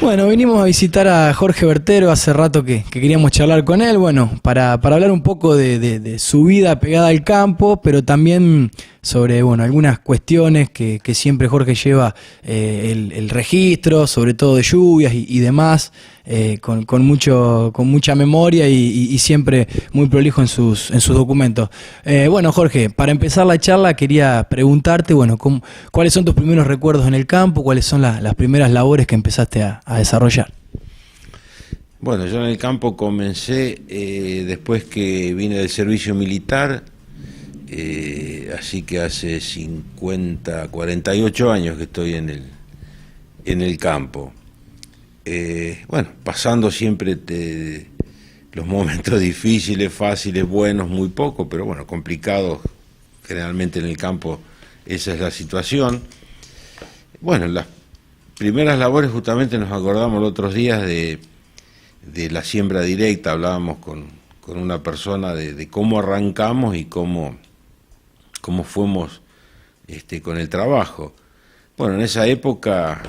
Bueno, vinimos a visitar a Jorge Bertero, hace rato que queríamos charlar con él, bueno, para hablar un poco de su vida pegada al campo, pero también sobre, bueno, algunas cuestiones que siempre Jorge lleva, el registro, sobre todo de lluvias y demás, con mucha memoria y siempre muy prolijo en sus documentos. Bueno, Jorge, para empezar la charla quería preguntarte, bueno, ¿cuáles son tus primeros recuerdos en el campo? ¿Cuáles son las primeras labores que empezaste a desarrollar? Bueno, yo en el campo comencé después que vine del servicio militar, así que hace 48 años que estoy en el campo. Bueno, pasando siempre los momentos difíciles, fáciles, buenos, muy poco, pero bueno, complicados, generalmente en el campo esa es la situación. Bueno, las primeras labores justamente nos acordamos los otros días de la siembra directa, hablábamos con una persona de cómo arrancamos y cómo fuimos con el trabajo. Bueno, en esa época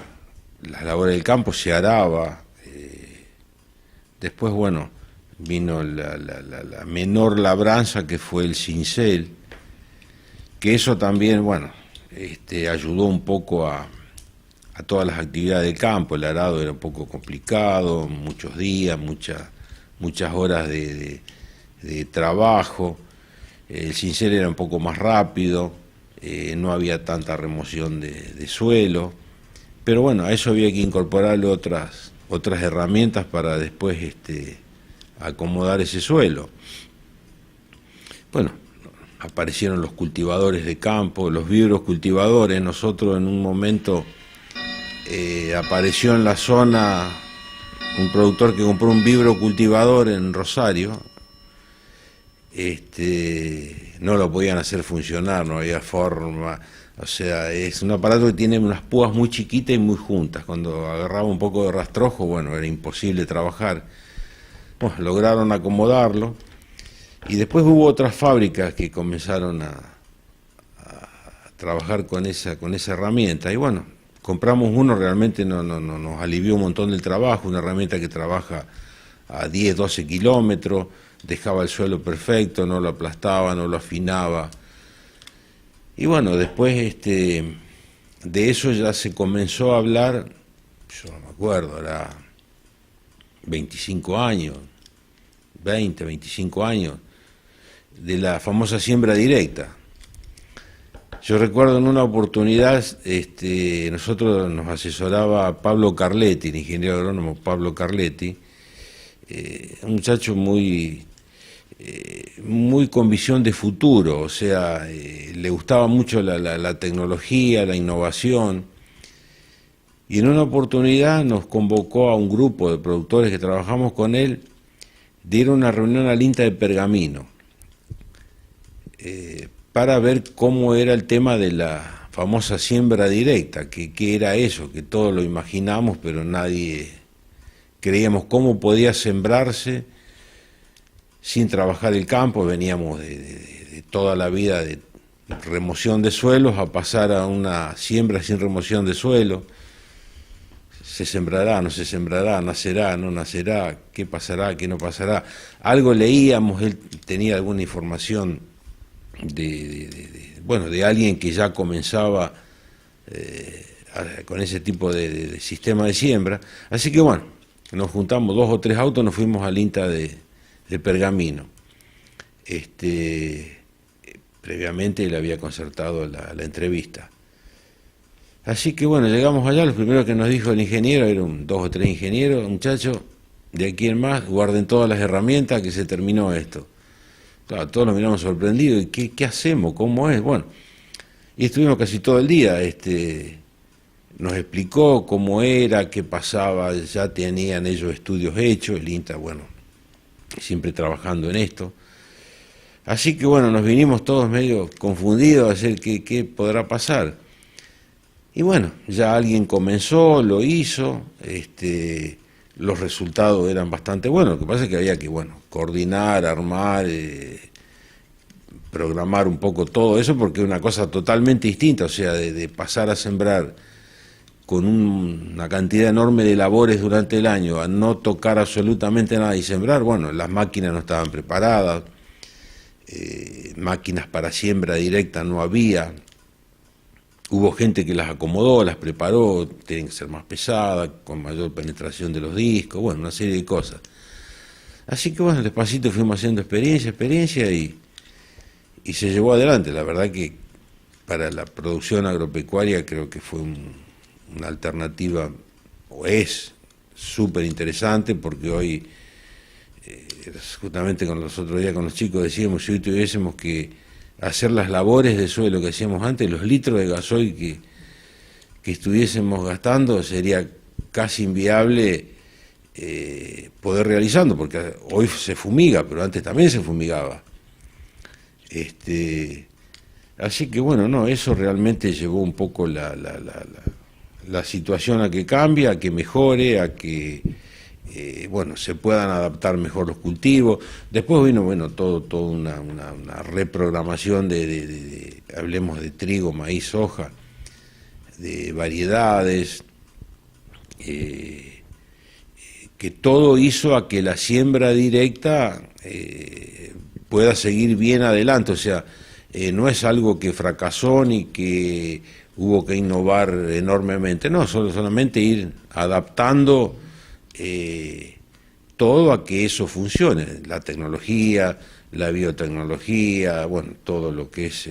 las labores del campo se araba, después, bueno, vino la menor labranza que fue el cincel, que eso también, bueno, ayudó un poco a todas las actividades del campo. El arado era un poco complicado, muchos días, muchas horas de trabajo. El cincel era un poco más rápido, no había tanta remoción de suelo, pero bueno, a eso había que incorporarle otras herramientas para después acomodar ese suelo. Bueno, aparecieron los cultivadores de campo, los vibros cultivadores. Nosotros en un momento apareció en la zona un productor que compró un vibro cultivador en Rosario. No lo podían hacer funcionar, no había forma. O sea, es un aparato que tiene unas púas muy chiquitas y muy juntas. Cuando agarraba un poco de rastrojo, bueno, era imposible trabajar. Bueno, lograron acomodarlo. Y después hubo otras fábricas que comenzaron a trabajar con esa herramienta. Y bueno, compramos uno, realmente nos alivió un montón del trabajo, una herramienta que trabaja a 10, 12 kilómetros, dejaba el suelo perfecto, no lo aplastaba, no lo afinaba. Y bueno, después de eso ya se comenzó a hablar, yo no me acuerdo, era 25 años, 20, 25 años, de la famosa siembra directa. Yo recuerdo en una oportunidad, nosotros nos asesoraba Pablo Carletti, el ingeniero agrónomo Pablo Carletti, un muchacho muy con visión de futuro, o sea, le gustaba mucho la tecnología, la innovación, y en una oportunidad nos convocó a un grupo de productores que trabajamos con él, de ir a una reunión al INTA de Pergamino, para ver cómo era el tema de la famosa siembra directa, que era eso, que todos lo imaginamos, pero nadie creíamos cómo podía sembrarse sin trabajar el campo. Veníamos de toda la vida de remoción de suelos a pasar a una siembra sin remoción de suelo. ¿Se sembrará, no se sembrará, nacerá, no nacerá, qué pasará, qué no pasará? Algo leíamos, él tenía alguna información de alguien que ya comenzaba con ese tipo de sistema de siembra. Así que bueno, nos juntamos 2 o 3 autos, nos fuimos al INTA de Pergamino. Previamente él había concertado la entrevista. Así que bueno, llegamos allá, lo primero que nos dijo el ingeniero, eran 2 o 3 ingenieros: muchachos, de aquí en más, guarden todas las herramientas que se terminó esto. Claro, todos nos miramos sorprendidos. ¿Y qué hacemos? ¿Cómo es? Bueno, y estuvimos casi todo el día. Nos explicó cómo era, qué pasaba, ya tenían ellos estudios hechos, el INTA, bueno, siempre trabajando en esto. Así que bueno, nos vinimos todos medio confundidos a hacer qué podrá pasar. Y bueno, ya alguien comenzó, lo hizo, los resultados eran bastante buenos. Lo que pasa es que había que, bueno, coordinar, armar, programar un poco todo eso, porque es una cosa totalmente distinta, o sea, de pasar a sembrar con una cantidad enorme de labores durante el año, a no tocar absolutamente nada y sembrar, bueno, las máquinas no estaban preparadas, máquinas para siembra directa no había, hubo gente que las acomodó, las preparó, tienen que ser más pesadas, con mayor penetración de los discos, bueno, una serie de cosas. Así que bueno, despacito fuimos haciendo experiencia y se llevó adelante. La verdad que para la producción agropecuaria creo que fue una alternativa, o es súper interesante, porque hoy, justamente con los otros días con los chicos decíamos, si hoy tuviésemos que hacer las labores de suelo que hacíamos antes, los litros de gasoil que estuviésemos gastando, sería casi inviable poder realizando, porque hoy se fumiga, pero antes también se fumigaba. Así que bueno, no, eso realmente llevó un poco la situación a que cambie, a que mejore, a que bueno, se puedan adaptar mejor los cultivos. Después vino, bueno, toda una reprogramación hablemos de trigo, maíz, soja, de variedades, que todo hizo a que la siembra directa pueda seguir bien adelante. O sea, no es algo que fracasó ni que hubo que innovar enormemente, no, solamente ir adaptando todo a que eso funcione, la tecnología, la biotecnología, bueno, todo lo que es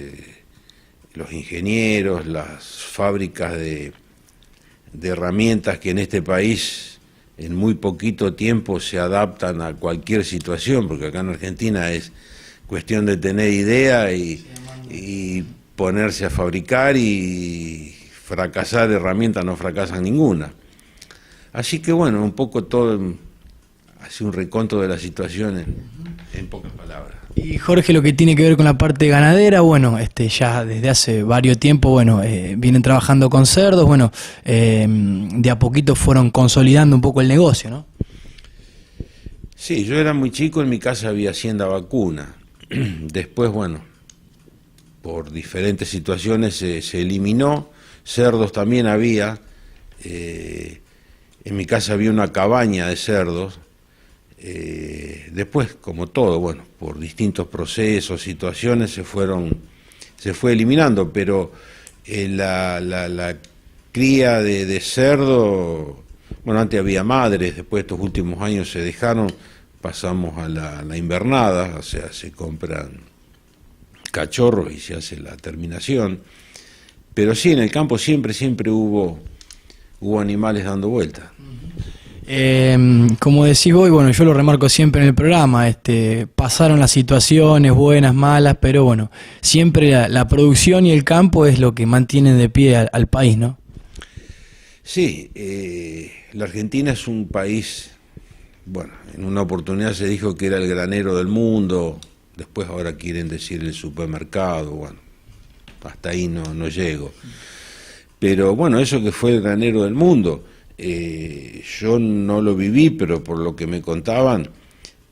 los ingenieros, las fábricas de herramientas que en este país en muy poquito tiempo se adaptan a cualquier situación, porque acá en Argentina es cuestión de tener idea y ponerse a fabricar, y fracasar herramientas no fracasan ninguna. Así que bueno, un poco todo, hace un reconto de la situación en pocas palabras. Y Jorge, lo que tiene que ver con la parte ganadera, bueno, ya desde hace varios tiempo, bueno, vienen trabajando con cerdos, bueno, de a poquito fueron consolidando un poco el negocio, ¿no? Sí, yo era muy chico, en mi casa había hacienda vacuna. Después, bueno, por diferentes situaciones se eliminó, cerdos también había, en mi casa había una cabaña de cerdos. Después, como todo, bueno, por distintos procesos, situaciones, se fue eliminando, pero la cría de cerdo, bueno, antes había madres, después estos últimos años se dejaron, pasamos a la invernada, o sea, se compran cachorros y se hace la terminación, pero sí, en el campo siempre hubo animales dando vueltas. Como decís vos, y bueno, yo lo remarco siempre en el programa, pasaron las situaciones buenas, malas, pero bueno, siempre la producción y el campo es lo que mantienen de pie al país, ¿no? Sí, la Argentina es un país, bueno, en una oportunidad se dijo que era el granero del mundo, después ahora quieren decir el supermercado, bueno, hasta ahí no llego. Pero bueno, eso que fue el granero del mundo, yo no lo viví, pero por lo que me contaban,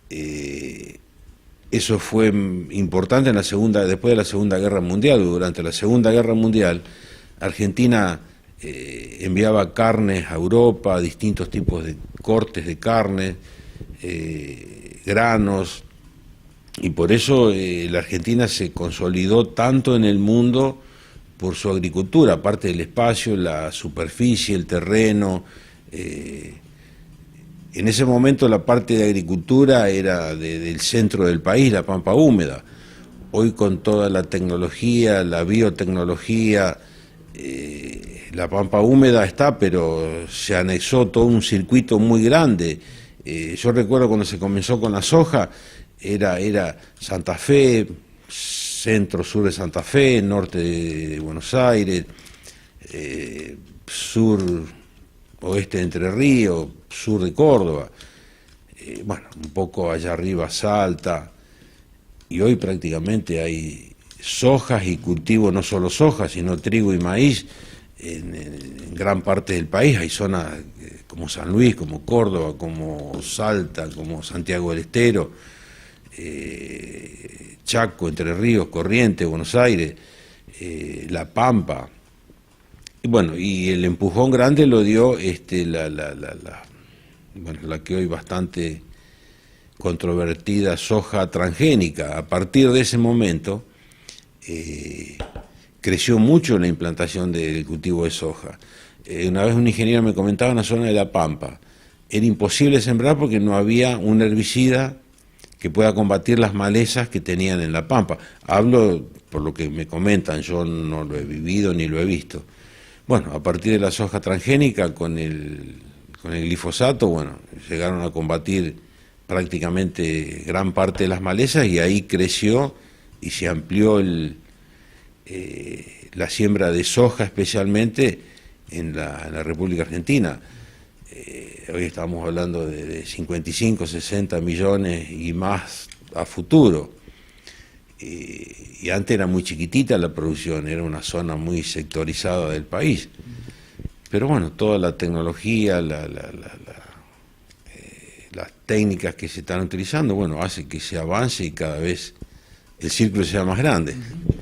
eso fue importante después de la Segunda Guerra Mundial. Durante la Segunda Guerra Mundial, Argentina enviaba carnes a Europa, distintos tipos de cortes de carne, granos, y por eso la Argentina se consolidó tanto en el mundo por su agricultura, aparte del espacio, la superficie, el terreno. En ese momento la parte de agricultura era del centro del país, la pampa húmeda. Hoy con toda la tecnología, la biotecnología, la pampa húmeda está, pero se anexó todo un circuito muy grande. Yo recuerdo cuando se comenzó con la soja, era Santa Fe, centro-sur de Santa Fe, norte de Buenos Aires, sur-oeste de Entre Ríos, sur de Córdoba, bueno, un poco allá arriba Salta, y hoy prácticamente hay sojas y cultivos, no solo sojas, sino trigo y maíz en gran parte del país. Hay zonas como San Luis, como Córdoba, como Salta, como Santiago del Estero, Chaco, Entre Ríos, Corrientes, Buenos Aires, La Pampa, Y bueno, y el empujón grande lo dio la que hoy bastante controvertida soja transgénica. A partir de ese momento creció mucho la implantación del cultivo de soja. Una vez un ingeniero me comentaba en la zona de La Pampa, era imposible sembrar porque no había un herbicida que pueda combatir las malezas que tenían en La Pampa. Hablo por lo que me comentan, yo no lo he vivido ni lo he visto. Bueno, a partir de la soja transgénica con el glifosato, bueno, llegaron a combatir prácticamente gran parte de las malezas y ahí creció y se amplió la siembra de soja especialmente en la República Argentina. Hoy estamos hablando de 55, 60 millones y más a futuro. Y antes era muy chiquitita la producción, era una zona muy sectorizada del país. Pero bueno, toda la tecnología, las técnicas que se están utilizando, bueno, hace que se avance y cada vez el círculo sea más grande.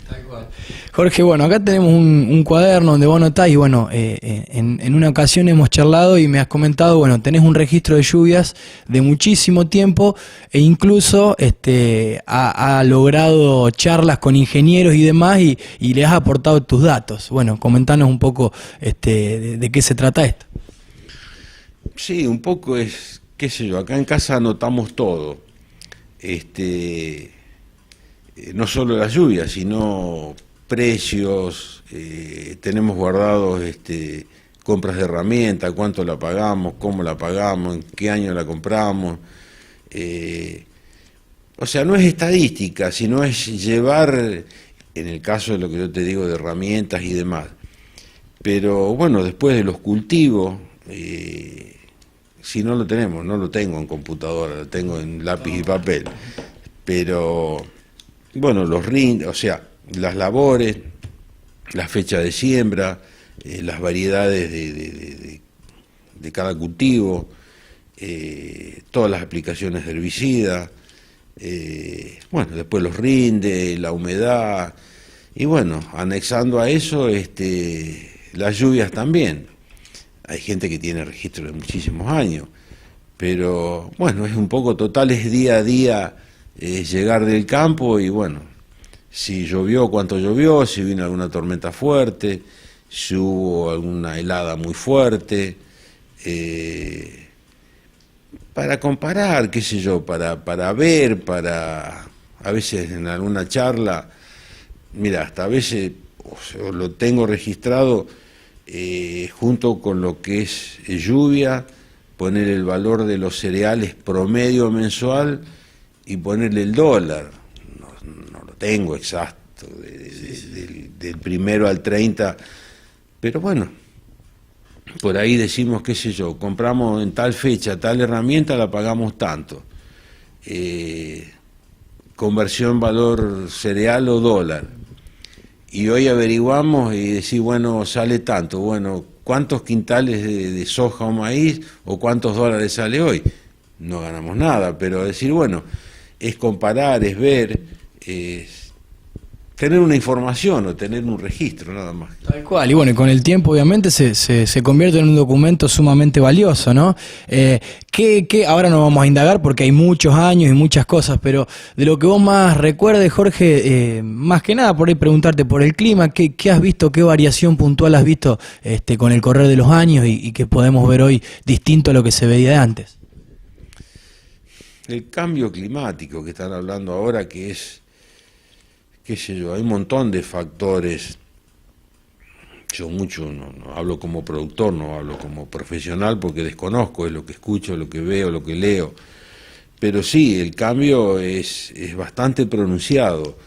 Tal cual. Jorge, bueno, acá tenemos un cuaderno donde vos notás y bueno, en una ocasión hemos charlado y me has comentado, bueno, tenés un registro de lluvias de muchísimo tiempo e incluso ha logrado charlas con ingenieros y demás y le has aportado tus datos. Bueno, comentanos un poco de qué se trata esto. Sí, un poco es, qué sé yo, acá en casa anotamos todo. No solo las lluvias, sino precios, tenemos guardados compras de herramientas, cuánto la pagamos, cómo la pagamos, en qué año la compramos. O sea, no es estadística, sino es llevar, en el caso de lo que yo te digo de herramientas y demás. Pero bueno, después de los cultivos, si no lo tenemos, no lo tengo en computadora, lo tengo en lápiz y papel. Pero bueno, los rindes, o sea, las labores, la fecha de siembra, las variedades de cada cultivo, todas las aplicaciones de herbicida, bueno, después los rindes, la humedad, y bueno, anexando a eso las lluvias también. Hay gente que tiene registro de muchísimos años, pero bueno, es un poco total, es día a día. Es llegar del campo y bueno, si llovió, cuánto llovió, si vino alguna tormenta fuerte, si hubo alguna helada muy fuerte, para comparar, qué sé yo, para ver, a veces en alguna charla, mira, hasta a veces lo tengo registrado junto con lo que es lluvia, poner el valor de los cereales promedio mensual, y ponerle el dólar, no lo tengo exacto, del 1 al 30, pero bueno, por ahí decimos, qué sé yo, compramos en tal fecha, tal herramienta, la pagamos tanto. Conversión valor cereal o dólar. Y hoy averiguamos y decimos, bueno, sale tanto, bueno, ¿cuántos quintales de soja o maíz o cuántos dólares sale hoy? No ganamos nada, pero decir, bueno, es comparar, es ver, es tener una información o tener un registro, nada más. Tal cual, y bueno, y con el tiempo obviamente se convierte en un documento sumamente valioso, ¿no? Ahora no vamos a indagar porque hay muchos años y muchas cosas, pero de lo que vos más recuerdes, Jorge, más que nada por ahí preguntarte por el clima, ¿qué has visto, qué variación puntual has visto con el correr de los años y que podemos ver hoy distinto a lo que se veía de antes? El cambio climático que están hablando ahora, que es, qué sé yo, hay un montón de factores. Yo mucho no hablo como productor, no hablo como profesional porque desconozco, es lo que escucho, lo que veo, lo que leo. Pero sí, el cambio es bastante pronunciado.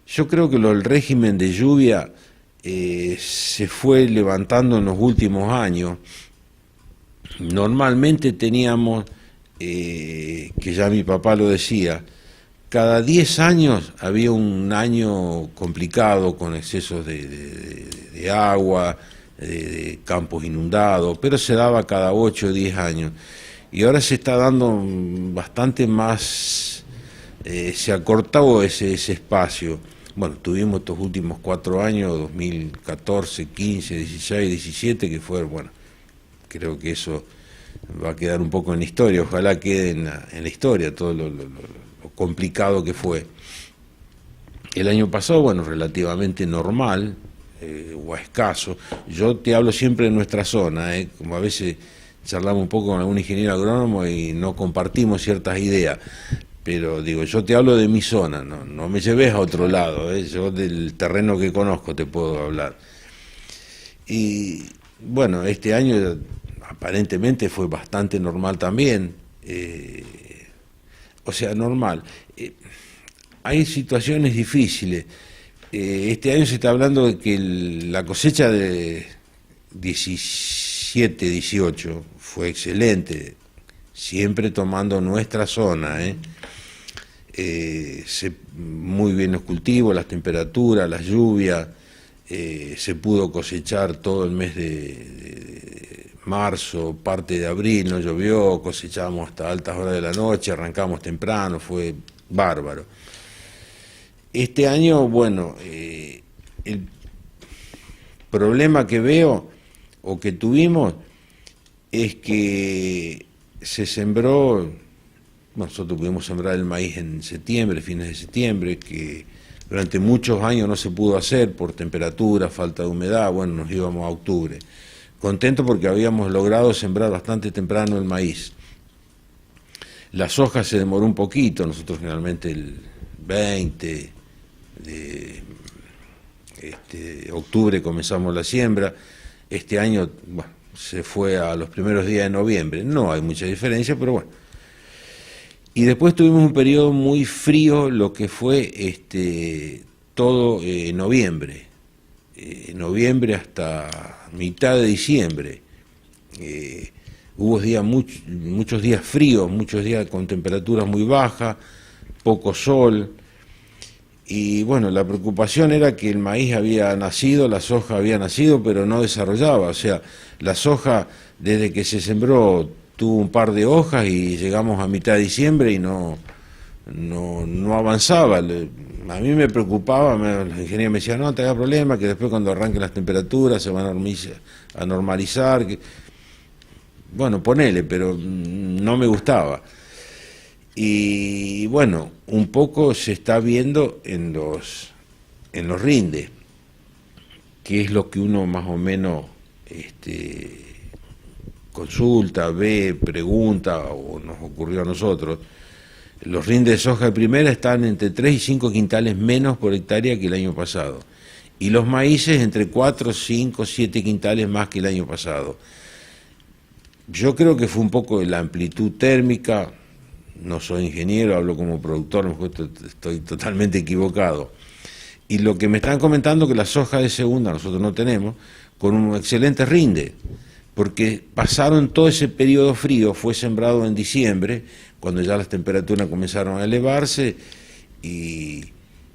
Yo creo que el régimen de lluvia se fue levantando en los últimos años. Normalmente teníamos, que ya mi papá lo decía, cada 10 años había un año complicado con excesos de agua, de campos inundados, pero se daba cada 8 o 10 años. Y ahora se está dando bastante más, se acortó ese espacio. bueno, tuvimos estos últimos 4 años, 2014, 15, 16, 17, que fue, bueno, creo que eso va a quedar un poco en la historia, ojalá quede en la historia todo lo complicado que fue. El año pasado, bueno, relativamente normal, o a escaso. Yo te hablo siempre de nuestra zona, como a veces charlamos un poco con algún ingeniero agrónomo y no compartimos ciertas ideas, pero digo, yo te hablo de mi zona, no me lleves a otro lado, yo del terreno que conozco te puedo hablar. Y bueno, este año aparentemente fue bastante normal también, o sea, normal. Hay situaciones difíciles. Este año se está hablando de que la cosecha de 17, 18 fue excelente, siempre tomando nuestra zona, muy bien los cultivos, las temperaturas, las lluvias, se pudo cosechar todo el mes de marzo, parte de abril, no llovió, cosechamos hasta altas horas de la noche, arrancamos temprano, fue bárbaro. Este año, bueno, el problema que veo o que tuvimos es que se sembró, nosotros pudimos sembrar el maíz en septiembre, fines de septiembre, que durante muchos años no se pudo hacer por temperatura, falta de humedad, bueno, nos íbamos a octubre. Contento porque habíamos logrado sembrar bastante temprano el maíz. La soja se demoró un poquito, nosotros generalmente el 20 de octubre comenzamos la siembra, este año bueno, se fue a los primeros días de noviembre, no hay mucha diferencia, pero bueno. Y después tuvimos un periodo muy frío, lo que fue todo noviembre, noviembre hasta mitad de diciembre. Hubo días muchos días fríos, muchos días con temperaturas muy bajas, poco sol. Y bueno, la preocupación era que el maíz había nacido, la soja había nacido, pero no desarrollaba. O sea, la soja desde que se sembró tuvo un par de hojas y llegamos a mitad de diciembre y no avanzaba. A mí me preocupaba, la ingeniera me decía, no te hagas problema, que después cuando arranquen las temperaturas se van a normalizar. Bueno, ponele, pero no me gustaba. Y bueno, un poco se está viendo en los rindes, que es lo que uno más o menos consulta, ve, pregunta, o nos ocurrió a nosotros. Los rindes de soja de primera están entre 3 y 5 quintales menos por hectárea que el año pasado. Y los maíces entre 4, 5, 7 quintales más que el año pasado. Yo creo que fue un poco de la amplitud térmica. No soy ingeniero, hablo como productor, estoy totalmente equivocado. Y lo que me están comentando que la soja de segunda, nosotros no tenemos, con un excelente rinde, porque pasaron todo ese periodo frío, fue sembrado en diciembre, cuando ya las temperaturas comenzaron a elevarse, y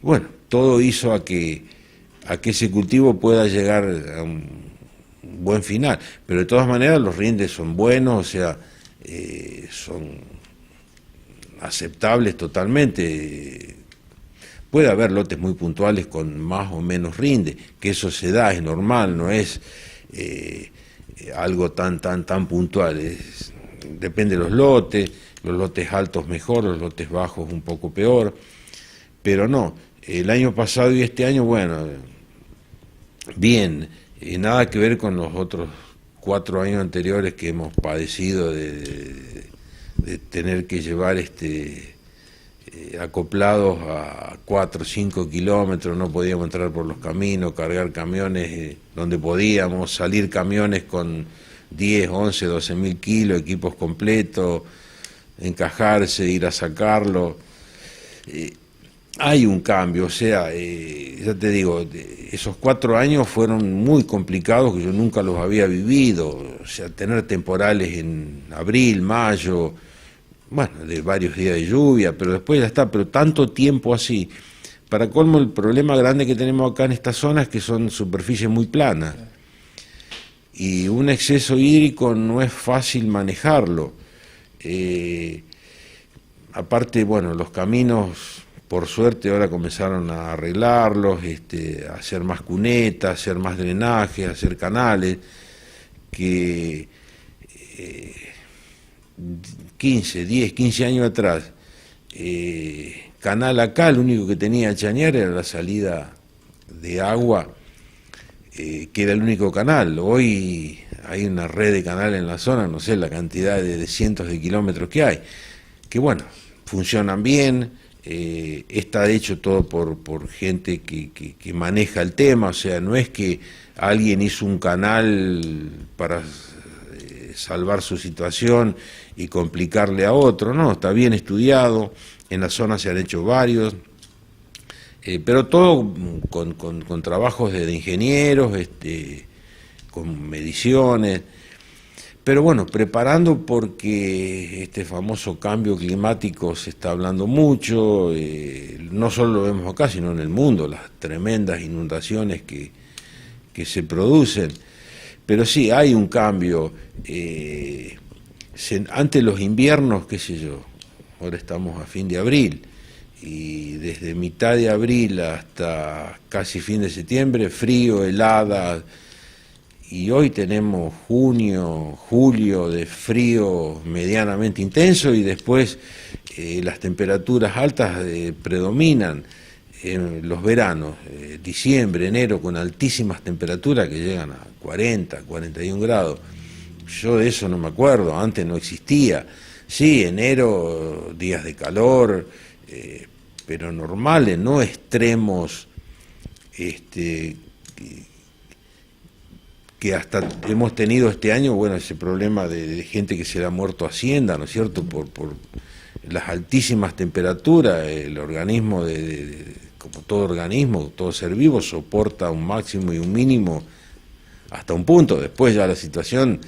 bueno, todo hizo a que ese cultivo pueda llegar a un buen final. Pero de todas maneras los rindes son buenos, o sea, son aceptables totalmente. Puede haber lotes muy puntuales con más o menos rinde, que eso se da, es normal, no es algo tan puntual, depende de los lotes altos mejor, los lotes bajos un poco peor, pero no, el año pasado y este año, bueno, bien, nada que ver con los otros 4 años anteriores que hemos padecido de tener que llevar acoplados a 4 o 5 kilómetros, no podíamos entrar por los caminos, cargar camiones donde podíamos, salir camiones con 10, 11, 12 mil kilos, equipos completos, encajarse, ir a sacarlo. Hay un cambio, o sea, ya te digo, esos 4 años fueron muy complicados, que yo nunca los había vivido, o sea, tener temporales en abril, mayo, bueno, de varios días de lluvia, pero después ya está, pero tanto tiempo así. Para colmo, el problema grande que tenemos acá en esta zona es que son superficies muy planas, y un exceso hídrico no es fácil manejarlo. Aparte, bueno, los caminos por suerte ahora comenzaron a arreglarlos, a hacer más cunetas, hacer más drenaje, hacer canales, que 15 años atrás, canal acá, lo único que tenía Chañar era la salida de agua, que era el único canal. Hoy hay una red de canales en la zona, no sé la cantidad de cientos de kilómetros que hay, que bueno, funcionan bien, está hecho todo por gente que maneja el tema, o sea, no es que alguien hizo un canal para salvar su situación y complicarle a otro, no, está bien estudiado, en la zona se han hecho varios, pero todo con trabajos de ingenieros, con mediciones, pero bueno, preparando porque este famoso cambio climático se está hablando mucho, no solo lo vemos acá, sino en el mundo, las tremendas inundaciones que se producen, pero sí, hay un cambio, antes los inviernos, qué sé yo, ahora estamos a fin de abril, y desde mitad de abril hasta casi fin de septiembre, frío, helada, y hoy tenemos junio, julio de frío medianamente intenso y después las temperaturas altas predominan en los veranos, diciembre, enero, con altísimas temperaturas que llegan a 40, 41 grados. Yo de eso no me acuerdo, antes no existía. Sí, enero, días de calor, pero normales, no extremos, que hasta hemos tenido este año, bueno, ese problema de gente que se le ha muerto Hacienda, ¿no es cierto?, por las altísimas temperaturas. El organismo, como todo organismo, todo ser vivo, soporta un máximo y un mínimo hasta un punto, después ya la situación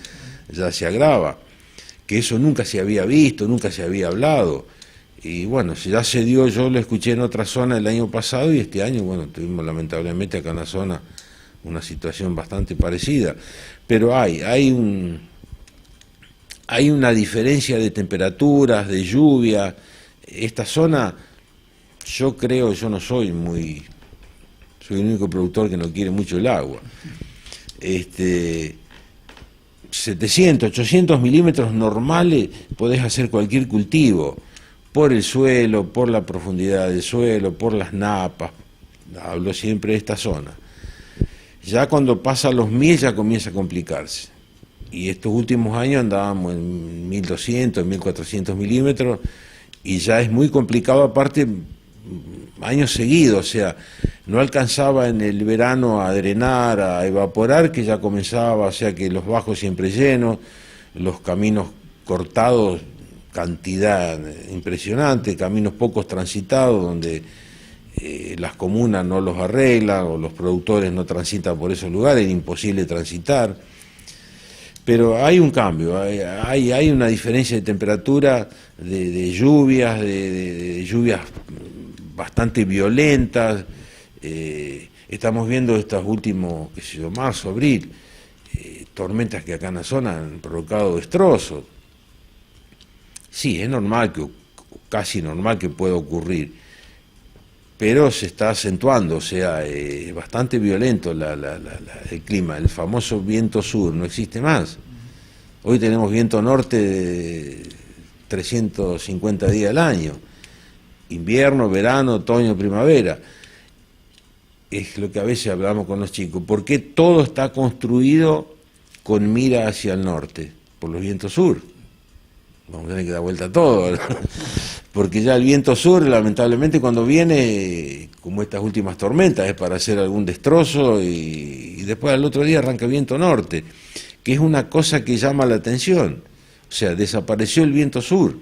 ya se agrava, que eso nunca se había visto, nunca se había hablado, y bueno, ya se dio, yo lo escuché en otra zona el año pasado, y este año, bueno, tuvimos lamentablemente acá en la zona una situación bastante parecida, pero hay una diferencia de temperaturas, de lluvia. Esta zona, yo creo, yo no soy soy el único productor que no quiere mucho el agua. 700, 800 milímetros normales podés hacer cualquier cultivo, por el suelo, por la profundidad del suelo, por las napas, hablo siempre de esta zona. Ya cuando pasa los 1000 ya comienza a complicarse. Y estos últimos años andábamos en 1200, 1400 milímetros y ya es muy complicado, aparte años seguidos, o sea, no alcanzaba en el verano a drenar, a evaporar, que ya comenzaba, o sea que los bajos siempre llenos, los caminos cortados, cantidad impresionante, caminos pocos transitados donde las comunas no los arreglan o los productores no transitan por esos lugares, es imposible transitar. Pero hay un cambio, hay una diferencia de temperatura, de lluvias, de lluvias bastante violentas. Estamos viendo estos últimos, qué sé yo, marzo, abril, tormentas que acá en la zona han provocado destrozos. Sí, es normal, casi normal que pueda ocurrir, pero se está acentuando, o sea, bastante violento el clima. El famoso viento sur no existe más. Hoy tenemos viento norte de 350 días al año, invierno, verano, otoño, primavera. Es lo que a veces hablamos con los chicos, ¿por qué todo está construido con mira hacia el norte? Por los vientos sur. Vamos a tener que dar vuelta a todo, ¿no? Porque ya el viento sur, lamentablemente, cuando viene, como estas últimas tormentas, es para hacer algún destrozo y después al otro día arranca viento norte, que es una cosa que llama la atención. O sea, desapareció el viento sur.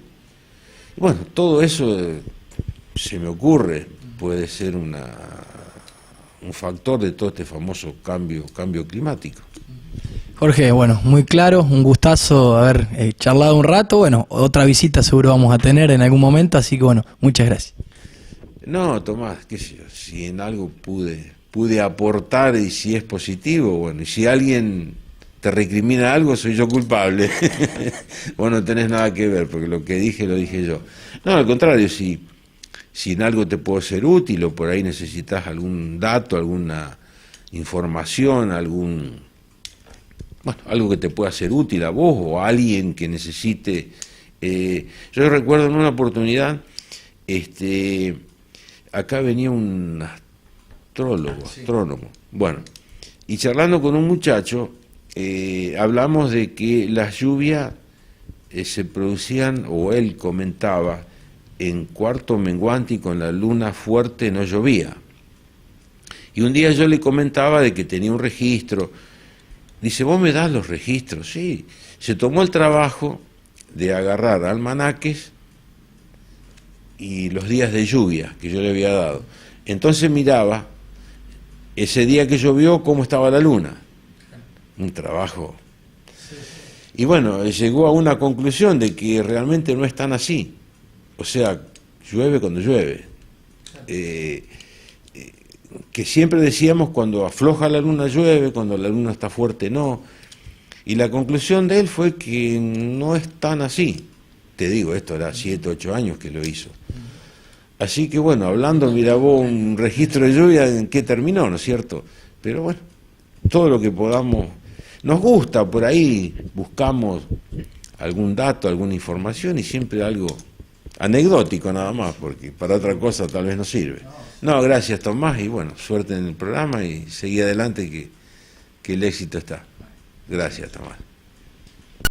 Y bueno, todo eso se me ocurre, puede ser un factor de todo este famoso cambio climático. Jorge, bueno, muy claro, un gustazo haber charlado un rato. Bueno, otra visita seguro vamos a tener en algún momento, así que bueno, muchas gracias. No, Tomás, qué sé yo, si en algo pude aportar y si es positivo, bueno, y si alguien te recrimina algo, soy yo culpable. Vos no tenés nada que ver, porque lo que dije lo dije yo. No, al contrario, si si en algo te puedo ser útil o por ahí necesitas algún dato, alguna información, algo que te pueda ser útil a vos o a alguien que necesite. Yo recuerdo en una oportunidad, acá venía un astrónomo, bueno, y charlando con un muchacho, hablamos de que las lluvias se producían, o él comentaba, en cuarto menguante y con la luna fuerte no llovía. Y un día yo le comentaba de que tenía un registro. Dice, ¿vos me das los registros? Sí. Se tomó el trabajo de agarrar almanaques y los días de lluvia que yo le había dado. Entonces miraba ese día que llovió cómo estaba la luna. Un trabajo. Y bueno, llegó a una conclusión de que realmente no es tan así. O sea, llueve cuando llueve. Que siempre decíamos cuando afloja la luna llueve, cuando la luna está fuerte no. Y la conclusión de él fue que no es tan así. Te digo, esto era 7, 8 años que lo hizo. Así que bueno, hablando, mira vos, un registro de lluvia, ¿en qué terminó, no es cierto? Pero bueno, todo lo que podamos, nos gusta, por ahí buscamos algún dato, alguna información y siempre algo anecdótico nada más, porque para otra cosa tal vez no sirve. No, gracias Tomás y bueno, suerte en el programa y seguí adelante que el éxito está. Gracias Tomás.